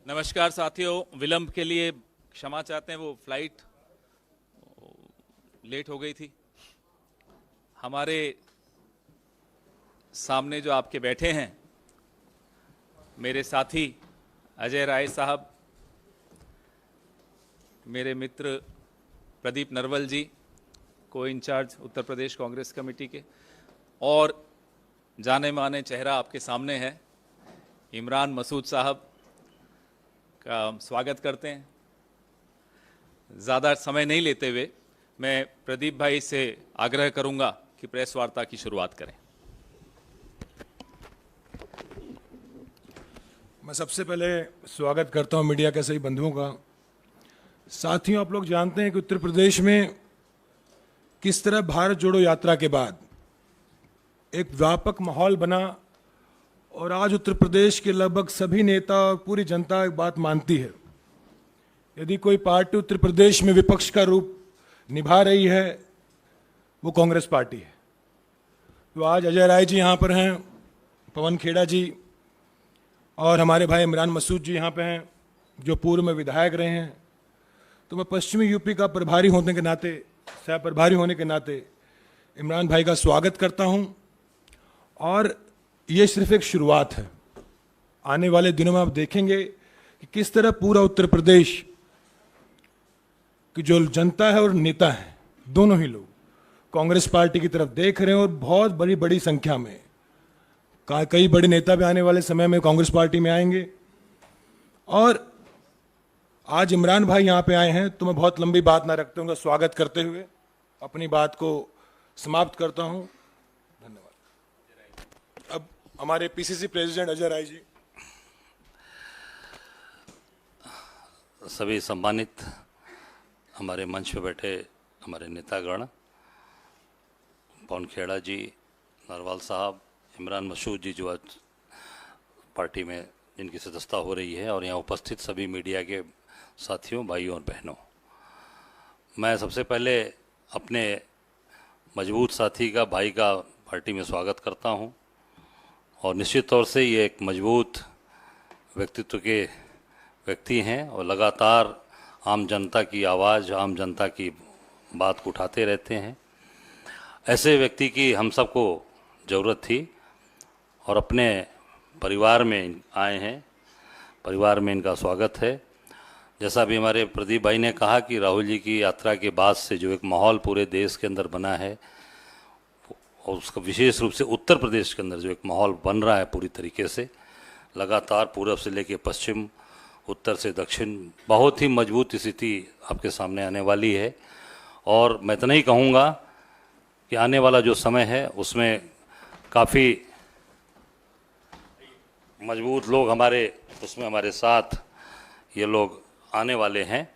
नमस्कार साथियों, विलंब के लिए क्षमा चाहते हैं। वो फ्लाइट लेट हो गई थी। हमारे सामने जो आपके बैठे हैं मेरे साथी अजय राय साहब, मेरे मित्र प्रदीप नरवल जी, को इंचार्ज उत्तर प्रदेश कांग्रेस कमेटी के, और जाने माने चेहरा आपके सामने है इमरान मसूद साहब का स्वागत करते हैं। ज़्यादा समय नहीं लेते हुए मैं प्रदीप भाई से आग्रह करूंगा कि प्रेस वार्ता की शुरुआत करें। मैं सबसे पहले स्वागत करता हूं मीडिया के सभी बंधुओं का। साथियों, आप लोग जानते हैं कि उत्तर प्रदेश में किस तरह भारत जोड़ो यात्रा के बाद एक व्यापक माहौल बना और आज उत्तर प्रदेश के लगभग सभी नेता और पूरी जनता एक बात मानती है, यदि कोई पार्टी उत्तर प्रदेश में विपक्ष का रूप निभा रही है वो कांग्रेस पार्टी है। तो आज अजय राय जी यहाँ पर हैं, पवन खेड़ा जी और हमारे भाई इमरान मसूद जी यहाँ पे हैं जो पूर्व में विधायक रहे हैं। तो मैं पश्चिमी यूपी का प्रभारी होने के नाते, सह प्रभारी होने के नाते इमरान भाई का स्वागत करता हूँ। और ये सिर्फ एक शुरुआत है। आने वाले दिनों में आप देखेंगे कि किस तरह पूरा उत्तर प्रदेश की जो जनता है और नेता है, दोनों ही लोग कांग्रेस पार्टी की तरफ देख रहे हैं और बहुत बड़ी बड़ी संख्या में कई बड़े नेता भी आने वाले समय में कांग्रेस पार्टी में आएंगे। और आज इमरान भाई यहाँ पे आए हैं तो मैं बहुत लंबी बात ना रखते हुए स्वागत करते हुए अपनी बात को समाप्त करता हूँ। धन्यवाद। अब हमारे पीसीसी प्रेसिडेंट अजय राय जी। सभी सम्मानित हमारे मंच पे बैठे हमारे नेतागण, पवन खेड़ा जी, नरवाल साहब, इमरान मसूद जी जो आज पार्टी में जिनकी सदस्यता हो रही है, और यहाँ उपस्थित सभी मीडिया के साथियों, भाइयों और बहनों, मैं सबसे पहले अपने मजबूत साथी का, भाई का पार्टी में स्वागत करता हूँ। और निश्चित तौर से ये एक मजबूत व्यक्तित्व के व्यक्ति हैं और लगातार आम जनता की आवाज़, आम जनता की बात को उठाते रहते हैं। ऐसे व्यक्ति की हम सबको ज़रूरत थी और अपने परिवार में आए हैं, परिवार में इनका स्वागत है। जैसा भी हमारे प्रदीप भाई ने कहा कि राहुल जी की यात्रा के बाद से जो एक माहौल पूरे देश के अंदर बना है, और उसका विशेष रूप से उत्तर प्रदेश के अंदर जो एक माहौल बन रहा है पूरी तरीके से, लगातार पूर्व से लेकर पश्चिम, उत्तर से दक्षिण, बहुत ही मजबूत स्थिति आपके सामने आने वाली है। और मैं इतना ही कहूँगा कि आने वाला जो समय है उसमें काफ़ी मजबूत लोग हमारे साथ ये लोग आने वाले हैं,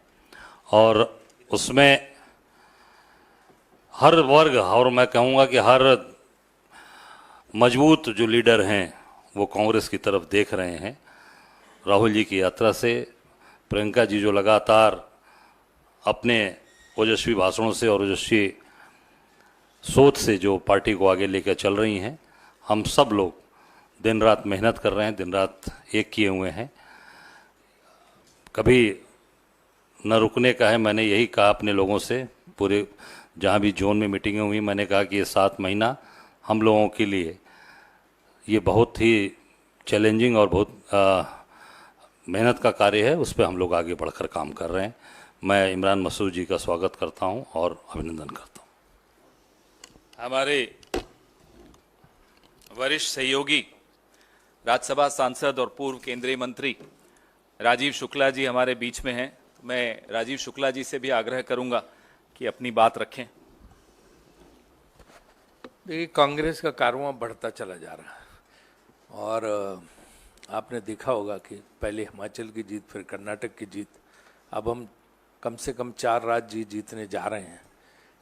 और उसमें हर वर्ग, और मैं कहूँगा कि हर मजबूत जो लीडर हैं वो कांग्रेस की तरफ देख रहे हैं। राहुल जी की यात्रा से, प्रियंका जी जो लगातार अपने ओजस्वी भाषणों से और ओजस्वी सोच से जो पार्टी को आगे लेकर चल रही हैं, हम सब लोग दिन रात मेहनत कर रहे हैं, दिन रात एक किए हुए हैं, कभी न रुकने का है। मैंने यही कहा अपने लोगों से, पूरे जहाँ भी जोन में मीटिंगें हुई, मैंने कहा कि ये 7 महीना हम लोगों के लिए ये बहुत ही चैलेंजिंग और बहुत मेहनत का कार्य है, उस पर हम लोग आगे बढ़कर काम कर रहे हैं। मैं इमरान मसूद जी का स्वागत करता हूं और अभिनंदन करता हूं। हमारे वरिष्ठ सहयोगी राज्यसभा सांसद और पूर्व केंद्रीय मंत्री राजीव शुक्ला जी हमारे बीच में हैं। मैं राजीव शुक्ला जी से भी आग्रह करूंगा कि अपनी बात रखें। देखिए, कांग्रेस का कारवां बढ़ता चला जा रहा है और आपने देखा होगा कि पहले हिमाचल की जीत, फिर कर्नाटक की जीत, अब हम कम से कम 4 राज्य जीतने जा रहे हैं,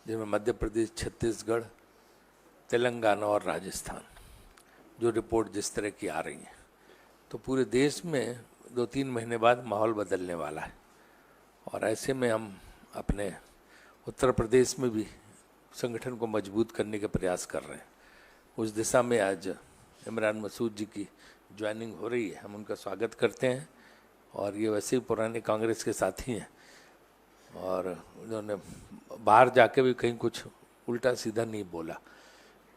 जिनमें मध्य प्रदेश, छत्तीसगढ़, तेलंगाना और राजस्थान, जो रिपोर्ट जिस तरह की आ रही है। तो पूरे देश में 2-3 महीने बाद माहौल बदलने वाला है, और ऐसे में हम अपने उत्तर प्रदेश में भी संगठन को मजबूत करने के प्रयास कर रहे हैं। उस दिशा में आज इमरान मसूद जी की ज्वाइनिंग हो रही है, हम उनका स्वागत करते हैं और ये वैसे ही पुराने कांग्रेस के साथी हैं और उन्होंने बाहर जाके भी कहीं कुछ उल्टा सीधा नहीं बोला,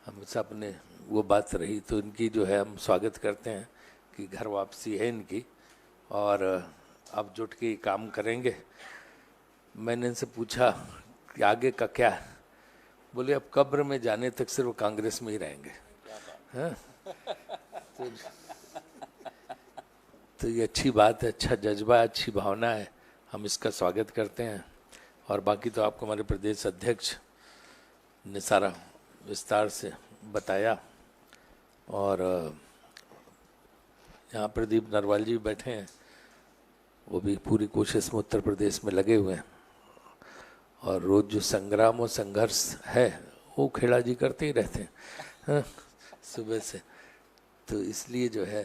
हमसे अपने वो बात रही। तो इनकी जो है हम स्वागत करते हैं कि घर वापसी है इनकी और अब जुट के काम करेंगे। मैंने इनसे पूछा कि आगे का क्या है, बोले अब कब्र में जाने तक सिर्फ कांग्रेस में ही रहेंगे। हाँ? तो ये अच्छी बात है, अच्छा जज्बा, अच्छी भावना है, हम इसका स्वागत करते हैं। और बाकी तो आपको हमारे प्रदेश अध्यक्ष ने सारा विस्तार से बताया। और यहाँ प्रदीप नरवाल जी बैठे हैं, वो भी पूरी कोशिश में उत्तर प्रदेश में लगे हुए हैं और रोज जो संग्राम और संघर्ष है वो खेड़ा जी करते ही रहते हैं। हाँ, सुबह से। तो इसलिए जो है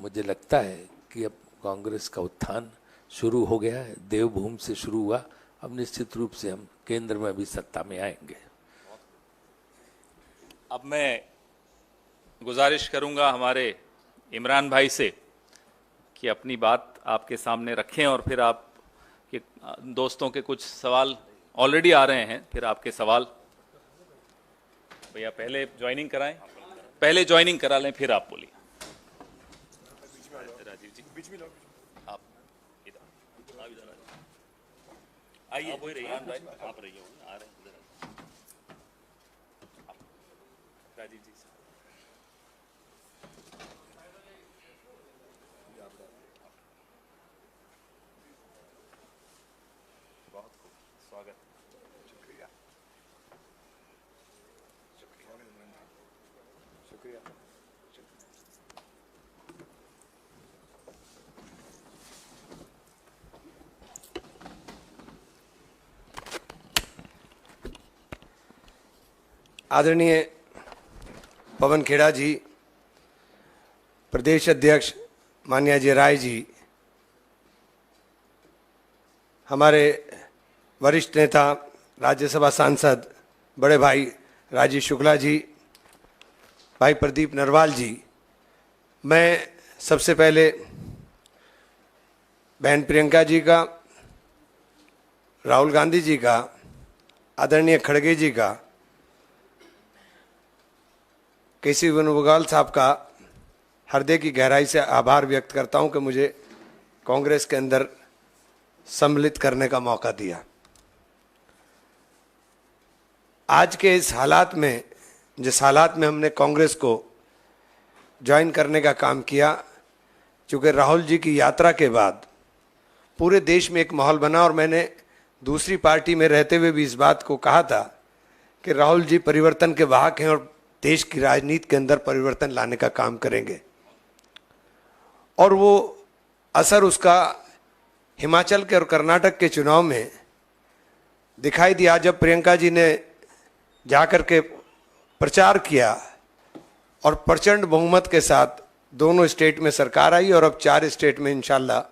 मुझे लगता है कि अब कांग्रेस का उत्थान शुरू हो गया है, देवभूमि से शुरू हुआ, अब निश्चित रूप से हम केंद्र में भी सत्ता में आएंगे। अब मैं गुजारिश करूंगा हमारे इमरान भाई से कि अपनी बात आपके सामने रखें और फिर आप के दोस्तों के कुछ सवाल ऑलरेडी आ रहे हैं, फिर आपके सवाल। भैया पहले ज्वाइनिंग कराएं, पहले ज्वाइनिंग करा लें फिर आप बोलिए। राजीव जी आप इधर आइए, आप रहिए, आप रहिए, आ रहे हैं इधर। राजीव जी बहुत खूब, स्वागत। शुक्रिया, शुक्रिया, शुक्रिया। आदरणीय पवन खेड़ा जी, प्रदेश अध्यक्ष मान्य अजय राय जी, हमारे वरिष्ठ नेता राज्यसभा सांसद बड़े भाई राजीव शुक्ला जी, भाई प्रदीप नरवाल जी, मैं सबसे पहले बहन प्रियंका जी का, राहुल गांधी जी का, आदरणीय खड़गे जी का, केसी वेणुगोपाल साहब का हृदय की गहराई से आभार व्यक्त करता हूं कि मुझे कांग्रेस के अंदर सम्मिलित करने का मौका दिया। आज के इस हालात में, जिस हालात में हमने कांग्रेस को ज्वाइन करने का काम किया, चूँकि राहुल जी की यात्रा के बाद पूरे देश में एक माहौल बना और मैंने दूसरी पार्टी में रहते हुए भी इस बात को कहा था कि राहुल जी परिवर्तन के वाहक हैं और देश की राजनीति के अंदर परिवर्तन लाने का काम करेंगे। और वो असर उसका हिमाचल के और कर्नाटक के चुनाव में दिखाई दिया, जब प्रियंका जी ने जाकर के प्रचार किया और प्रचंड बहुमत के साथ दोनों स्टेट में सरकार आई और अब 4 स्टेट में इंशाल्लाह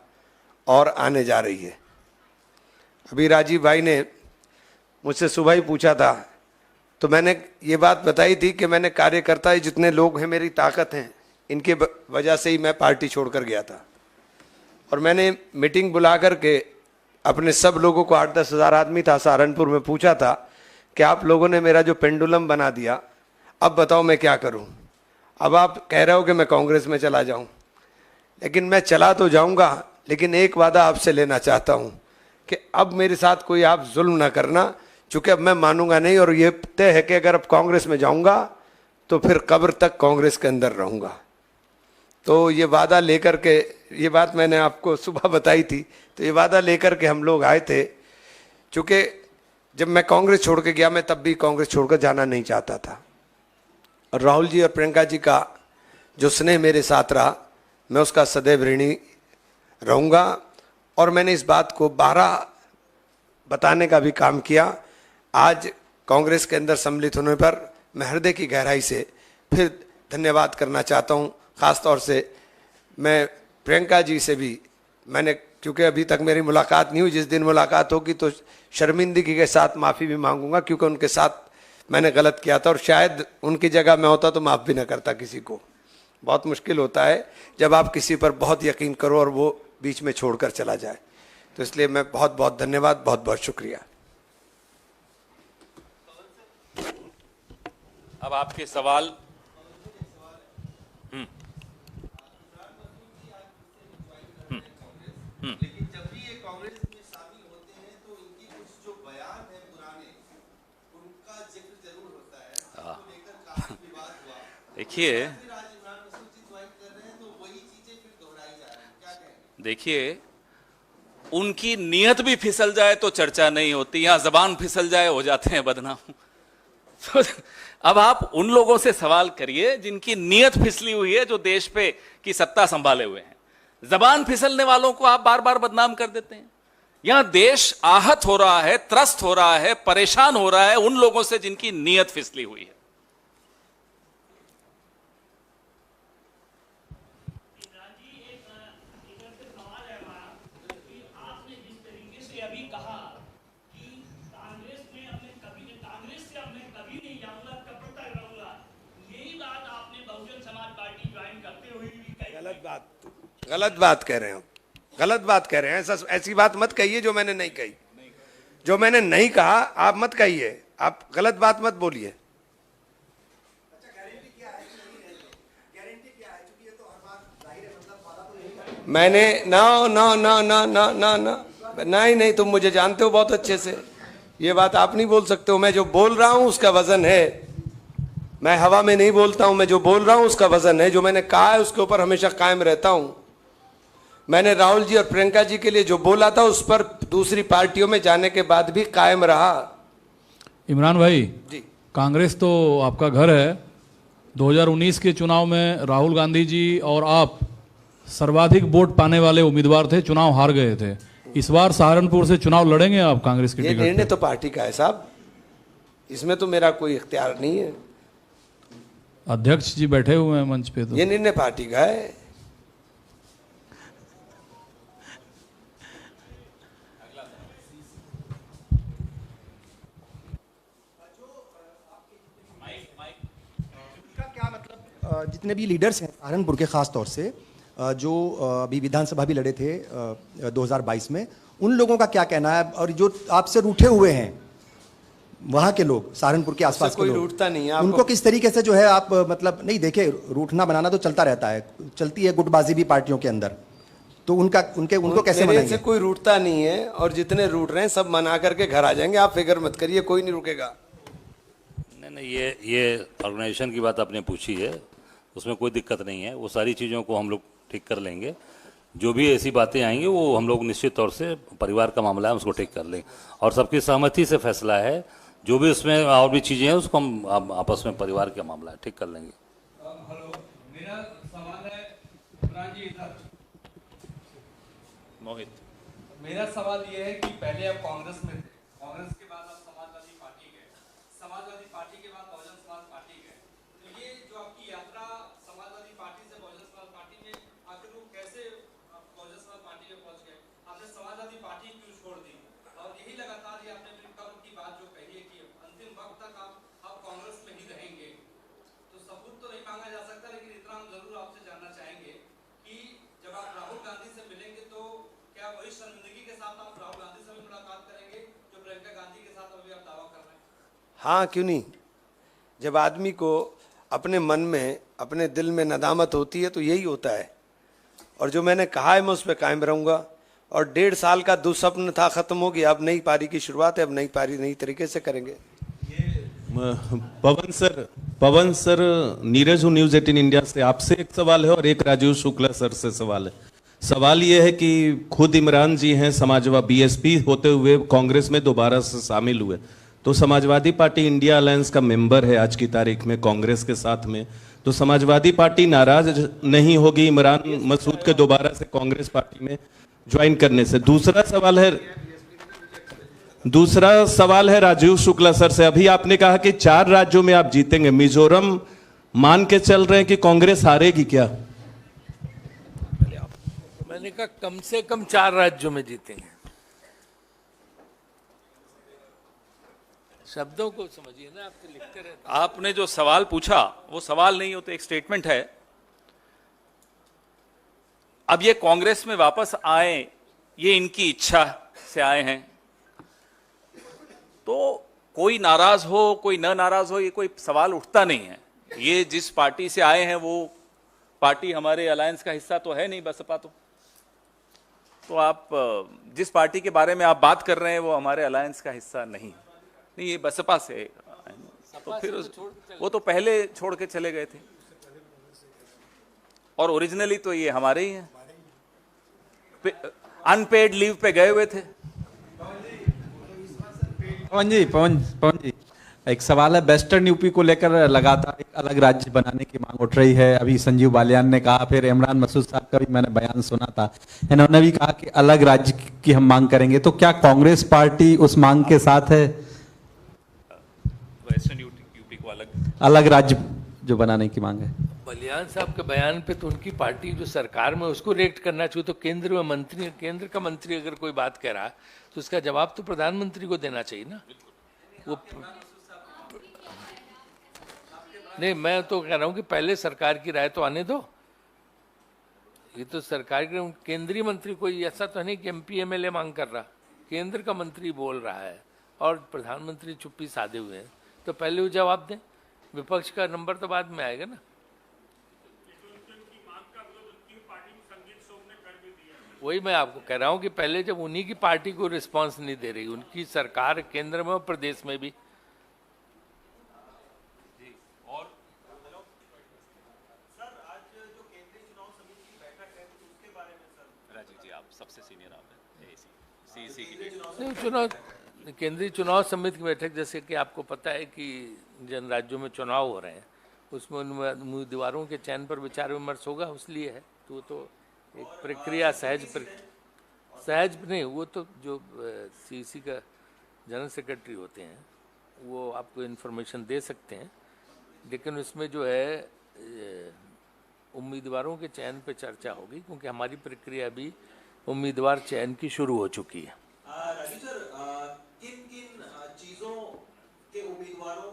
और आने जा रही है। अभी राजीव भाई ने मुझसे सुबह ही पूछा था, तो मैंने ये बात बताई थी कि मैंने कार्यकर्ता जितने लोग हैं, मेरी ताकत हैं, इनके वजह से ही मैं पार्टी छोड़कर गया था। और मैंने मीटिंग बुला करके अपने सब लोगों को, 8-10 हज़ार आदमी था सहारनपुर में, पूछा था कि आप लोगों ने मेरा जो पेंडुलम बना दिया, अब बताओ मैं क्या करूं। अब आप कह रहे हो कि मैं कांग्रेस में चला जाऊं, लेकिन मैं चला तो जाऊंगा, लेकिन एक वादा आपसे लेना चाहता हूं कि अब मेरे साथ कोई आप जुल्म ना करना, चूँकि अब मैं मानूंगा नहीं और ये तय है कि अगर अब कांग्रेस में जाऊंगा तो फिर कब्र तक कांग्रेस के अंदर रहूंगा। तो ये वादा लेकर के, ये बात मैंने आपको सुबह बताई थी, तो ये वादा लेकर के हम लोग आए थे। चूँकि जब मैं कांग्रेस छोड़ के गया, मैं तब भी कांग्रेस छोड़कर जाना नहीं चाहता था। और राहुल जी और प्रियंका जी का जो स्नेह मेरे साथ रहा, मैं उसका सदैव ऋणी रहूँगा। और मैंने इस बात को 12 बताने का भी काम किया। आज कांग्रेस के अंदर सम्मिलित होने पर मैं हृदय की गहराई से फिर धन्यवाद करना चाहता हूं। ख़ास तौर से मैं प्रियंका जी से भी, मैंने, क्योंकि अभी तक मेरी मुलाकात नहीं हुई, जिस दिन मुलाकात होगी तो शर्मिंदगी के साथ माफ़ी भी मांगूंगा, क्योंकि उनके साथ मैंने गलत किया था और शायद उनकी जगह मैं होता तो माफ़ भी ना करता किसी को। बहुत मुश्किल होता है जब आप किसी पर बहुत यकीन करो और वो बीच में छोड़कर चला जाए। तो इसलिए मैं बहुत बहुत धन्यवाद, बहुत बहुत शुक्रिया। अब आपके सवाल। लेकिन जब भी ये कांग्रेस में शामिल होते हैं तो इनकी कुछ जो बयान है पुराने, उनका जिक्र जरूर होता है, उसको लेकर काफी विवाद हुआ। देखिए फिर आज इमरान मसूद जी ज्वाइन कर रहे हैं तो वही चीजें फिर दोहराई जा रही हैं, क्या कहेंगे? देखिए, उनकी नीयत भी फिसल जाए तो चर्चा नहीं होती, यहां जबान फिसल जाए हो जाते हैं बदनाम। तो अब आप उन लोगों से सवाल करिए जिनकी नीयत फिसली हुई है, जो देश पे की सत्ता संभाले हुए हैं। जबान फिसलने वालों को आप बार बार बदनाम कर देते हैं। यहां देश आहत हो रहा है, त्रस्त हो रहा है, परेशान हो रहा है उन लोगों से जिनकी नीयत फिसली हुई है। गलत बात कह रहे हो, गलत बात कह रहे हैं। ऐसी बात मत कहिए जो मैंने नहीं कही। जो मैंने नहीं कहा आप मत कहिए, आप गलत बात मत बोलिए। मैंने ना ना ना ना ना ना ना नहीं, तुम मुझे जानते हो बहुत अच्छे से, ये बात आप नहीं बोल सकते हो। मैं जो बोल रहा हूं उसका वजन है, मैं हवा में नहीं बोलता हूं। मैं जो बोल रहा हूं उसका वजन है, जो मैंने कहा है उसके ऊपर हमेशा कायम रहता हूं। मैंने राहुल जी और प्रियंका जी के लिए जो बोला था उस पर दूसरी पार्टियों में जाने के बाद भी कायम रहा। इमरान भाई जी, कांग्रेस तो आपका घर है। 2019 के चुनाव में राहुल गांधी जी और आप सर्वाधिक वोट पाने वाले उम्मीदवार थे, चुनाव हार गए थे। इस बार सहारनपुर से चुनाव लड़ेंगे आप कांग्रेस की ये टिकट निर्णय पे? तो पार्टी का है साहब, इसमें तो मेरा कोई इख्तियार नहीं है। अध्यक्ष जी बैठे हुए हैं मंच पे। तो ये निर्णय पार्टी का है। जितने भी लीडर्स हैं सहारनपुर के ख़ास तौर से जो अभी विधानसभा भी लड़े थे 2022 में, उन लोगों का क्या कहना है? और जो आपसे रूठे हुए हैं वहाँ के लोग, सहारनपुर के आसपास के कोई लोग, रूठता नहीं है। उनको किस तरीके से जो है आप मतलब नहीं देखे, रूठना बनाना तो चलता रहता है, चलती है गुटबाजी भी पार्टियों के अंदर, तो उनको कैसे मेरे मनाएंगे? से कोई रूठता नहीं है, और जितने रूठ रहे हैं सब मना करके घर आ जाएंगे, आप फिक्र मत करिए, कोई नहीं रुकेगा। नहीं, ये ऑर्गेनाइजेशन की बात आपने पूछी है, उसमें कोई दिक्कत नहीं है। वो सारी चीज़ों को हम लोग ठीक कर लेंगे। जो भी ऐसी बातें आएंगी वो हम लोग निश्चित तौर से, परिवार का मामला है, उसको ठीक कर लेंगे और सबकी सहमति से फैसला है। जो भी उसमें और भी चीज़ें हैं उसको हम आपस में, परिवार का मामला है, ठीक कर लेंगे। हेलो, मेरा सवाल है इमरान जी इधर। मोहित, मेरा सवाल ये है कि पहले आप कांग्रेस में थे, कांग्रेस के बाद आप समाजवादी पार्टी गए, समाजवादी पार्टी के बाद बहुजन समाज पार्टी गए। तो ये जो आपकी यात्रा समाजवादी पार्टी से बहुजन समाज पार्टी में, आखिर वो कैसे आप बहुजन समाज पार्टी में पहुंच गए? आपने समाजवादी पार्टी क्यों छोड़ दी? और यही लगातार ये आपने अपनी कब की बात जो कही है कि अंतिम वक्त तक आप कांग्रेस में ही रहेंगे, तो सबूत तो नहीं मांगा जा सकता, लेकिन इतना हम जरूर आपसे जानना चाहेंगे कि जब आप राहुल गांधी से मिलेंगे तो क्या वही शर्मिंदगी के साथ आप राहुल गांधी से भी मुलाकात करेंगे जो प्रियंका गांधी के साथ अभी आप दावा कर रहे हैं? हाँ, क्यों नहीं। जब आदमी को अपने मन में, अपने दिल में नदामत होती है तो यही होता है, और जो मैंने कहा है मैं उस पर कायम रहूंगा। और 1.5 साल का दुस्वप्न था, खत्म हो गया। अब नई पारी की शुरुआत है, अब नई पारी नई तरीके से करेंगे। पवन सर, नीरज हूँ न्यूज 18 इंडिया से। आपसे एक सवाल है और एक राजीव शुक्ला सर से सवाल है। सवाल ये है कि खुद इमरान जी हैं समाजवादी बीएसपी होते हुए कांग्रेस में दोबारा से शामिल हुए, तो समाजवादी पार्टी इंडिया अलायंस का मेंबर है आज की तारीख में कांग्रेस के साथ में, तो समाजवादी पार्टी नाराज नहीं होगी इमरान मसूद के दोबारा से कांग्रेस पार्टी में ज्वाइन करने से? दूसरा सवाल है राजीव शुक्ला सर से। अभी आपने कहा कि 4 राज्यों में आप जीतेंगे, मिजोरम मान के चल रहे हैं कि कांग्रेस हारेगी क्या? मैंने कहा कम से कम 4 राज्यों में जीतेंगे। शब्दों को समझिए ना, आप तो लिखते रहते हैं। आपने जो सवाल पूछा वो सवाल नहीं होते, एक स्टेटमेंट है। अब ये कांग्रेस में वापस आए, ये इनकी इच्छा से आए हैं, तो कोई नाराज हो कोई न नाराज हो, ये कोई सवाल उठता नहीं है। ये जिस पार्टी से आए हैं वो पार्टी हमारे अलायंस का हिस्सा तो है नहीं, बसपा तो आप जिस पार्टी के बारे में आप बात कर रहे हैं वो हमारे अलायंस का हिस्सा नहीं, ये बसपा से, तो फिर वो तो पहले छोड़ के चले गए थे, और ओरिजिनली तो ये हमारे ही हैं, अनपेड लीव पे गए हुए थे। पवन जी एक सवाल है, वेस्टर्न यूपी को लेकर लगातार एक अलग राज्य बनाने की मांग उठ रही है। अभी संजीव बालियान ने कहा, फिर इमरान मसूद साहब का भी मैंने बयान सुना था, इन्होंने भी कहा कि अलग राज्य की हम मांग करेंगे। तो क्या कांग्रेस पार्टी उस मांग के साथ है? वेस्टर्न यूपी को अलग राज्य जो बनाने की मांग है। बलियान साहब के बयान पे तो उनकी पार्टी जो सरकार में उसको रिएक्ट करना चाहिए। तो केंद्र में मंत्री, केंद्र का मंत्री अगर कोई बात कह रहा है तो उसका जवाब तो प्रधानमंत्री को देना चाहिए ना। वो नहीं, मैं तो कह रहा हूँ कि पहले सरकार की राय तो आने दो। ये तो सरकार के केंद्रीय मंत्री कोई ऐसा तो नहीं कि एमपी एमएलए मांग कर रहा, केंद्र का मंत्री बोल रहा है और प्रधानमंत्री चुप्पी साधे हुए हैं, तो पहले वो जवाब दें। विपक्ष का नंबर तो बाद में आएगा ना। वही मैं आपको कह रहा हूँ कि पहले जब उन्हीं की पार्टी को रिस्पांस नहीं दे रही, उनकी सरकार केंद्र में और प्रदेश में भी। चुनाव, केंद्रीय चुनाव समिति की बैठक, जैसे कि आपको पता है कि जिन राज्यों में चुनाव हो रहे हैं उसमें उम्मीदवारों के चयन पर विचार विमर्श होगा, उसलिए है। तो एक प्रक्रिया सहज नहीं, वो तो जो सीसी का जनरल सेक्रेटरी होते हैं वो आपको इन्फॉर्मेशन दे सकते हैं, लेकिन उसमें जो है उम्मीदवारों के चयन पे चर्चा होगी, क्योंकि हमारी प्रक्रिया भी उम्मीदवार चयन की शुरू हो चुकी है। राजू सर, किन किन चीजों के उम्मीदवारों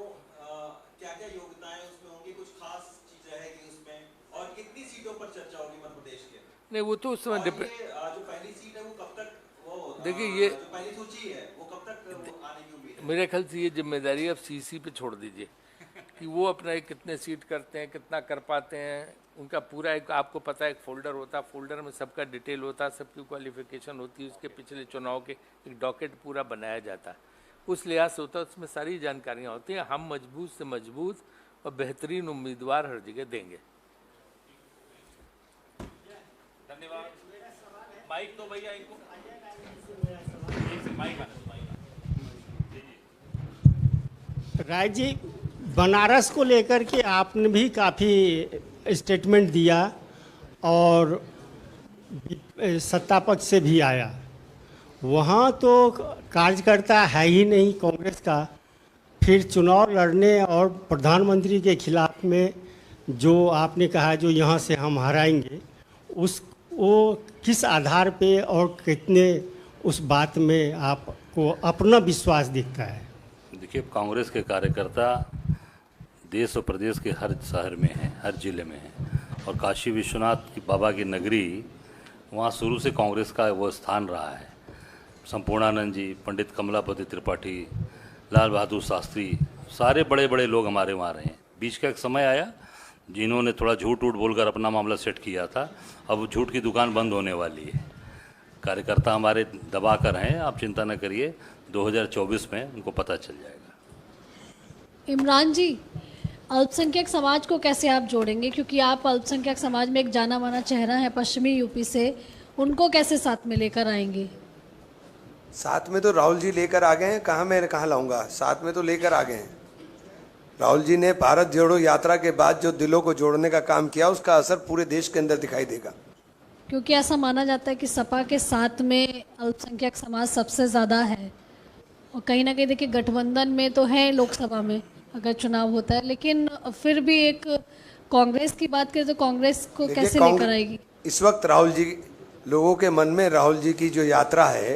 क्या क्या योग्यताएं उसमें होंगी, कुछ खास चीज रहेगी उसमें, और कितनी सीटों पर चर्चा होगी मध्य प्रदेश के? नहीं, वो तो उस समय जो पहली सीट है वो कब तक, वो देखिए ये जो पहली सूची है वो कब तक वो आने की उम्मीद है? मेरे ख्याल से ये जिम्मेदारी अब सीसी पे छोड़ दीजिए कि वो अपना एक कितने सीट करते हैं, कितना कर पाते हैं। उनका पूरा एक, आपको पता है, एक फोल्डर होता है, फोल्डर में सबका डिटेल होता है, सबकी क्वालिफिकेशन होती है, उसके पिछले चुनाव के एक डॉकेट पूरा बनाया जाता है, उस लिहाज से होता है, उसमें सारी जानकारियाँ होती हैं। हम मजबूत से मजबूत और बेहतरीन उम्मीदवार हर जगह देंगे। धन्यवाद। माइक तो भैया इनको राय जी, बनारस को लेकर के आपने भी काफ़ी स्टेटमेंट दिया और सत्ता पक्ष से भी आया, वहाँ तो कार्यकर्ता है ही नहीं कांग्रेस का, फिर चुनाव लड़ने और प्रधानमंत्री के खिलाफ में जो आपने कहा जो यहाँ से हम हराएंगे, उस वो किस आधार पे और कितने उस बात में आपको अपना विश्वास दिखता है? देखिए, कांग्रेस के कार्यकर्ता देश और प्रदेश के हर शहर में हैं, हर जिले में हैं, और काशी विश्वनाथ की बाबा की नगरी, वहाँ शुरू से कांग्रेस का वो स्थान रहा है। संपूर्णानंद जी, पंडित कमलापति त्रिपाठी, लाल बहादुर शास्त्री, सारे बड़े बड़े लोग हमारे वहाँ रहे हैं। बीच का एक समय आया जिन्होंने थोड़ा झूठ बोलकर अपना मामला सेट किया था, अब झूठ की दुकान बंद होने वाली है। कार्यकर्ता हमारे दबा कर हैं, आप चिंता न करिए, 2024 में उनको पता चल जाएगा। इमरान जी, अल्पसंख्यक समाज को कैसे आप जोड़ेंगे, क्योंकि आप अल्पसंख्यक समाज में एक जाना माना चेहरा है पश्चिमी यूपी से, उनको कैसे साथ में लेकर आएंगे? साथ में तो राहुल जी लेकर आ गए हैं, कहाँ लाऊंगा, साथ में तो लेकर आ गए हैं। राहुल जी ने भारत जोड़ो यात्रा के बाद जो दिलों को जोड़ने का काम किया, उसका असर पूरे देश के अंदर दिखाई देगा। क्योंकि ऐसा माना जाता है कि सपा के साथ में अल्पसंख्यक समाज सबसे ज़्यादा है, और कहीं ना कहीं देखिए गठबंधन में तो है लोकसभा में अगर चुनाव होता है, लेकिन फिर भी एक कांग्रेस की बात करें तो कांग्रेस को कैसे लेकर आएगी? इस वक्त राहुल जी, लोगों के मन में राहुल जी की जो यात्रा है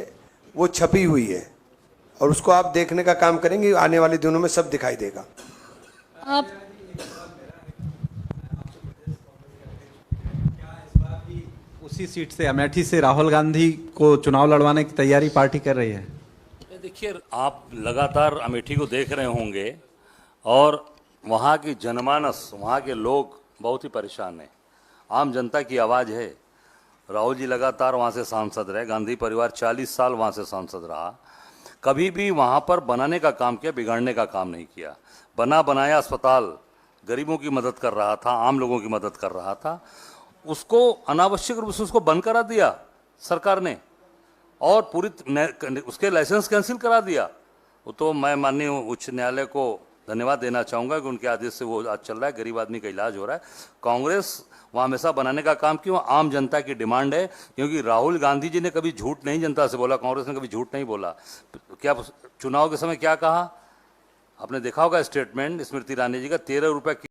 वो छपी हुई है, और उसको आप देखने का काम करेंगे, आने वाले दिनों में सब दिखाई देगा। आप उसी उसी सीट से अमेठी से राहुल गांधी को चुनाव लड़वाने की तैयारी पार्टी कर रही है। देखिए, आप लगातार अमेठी को देख रहे होंगे और वहाँ की जनमानस, वहाँ के लोग बहुत ही परेशान हैं। आम जनता की आवाज़ है। राहुल जी लगातार वहाँ से सांसद रहे, गांधी परिवार 40 साल वहाँ से सांसद रहा, कभी भी वहाँ पर बनाने का काम किया, बिगाड़ने का काम नहीं किया। बना बनाया अस्पताल गरीबों की मदद कर रहा था, आम लोगों की मदद कर रहा था, उसको अनावश्यक रूप से उसको बंद करा दिया सरकार ने और पूरी उसके लाइसेंस कैंसिल करा दिया। वो तो मैं माननीय उच्च न्यायालय को धन्यवाद देना चाहूँगा कि उनके आदेश से वो आज चल रहा है, गरीब आदमी का इलाज हो रहा है। कांग्रेस वहाँ हमेशा बनाने का काम क्यों, आम जनता की डिमांड है, क्योंकि राहुल गांधी जी ने कभी झूठ नहीं जनता से बोला, कांग्रेस ने कभी झूठ नहीं बोला। क्या चुनाव के समय क्या कहा आपने देखा होगा स्टेटमेंट स्मृति ईरानी जी का, 13 रुपये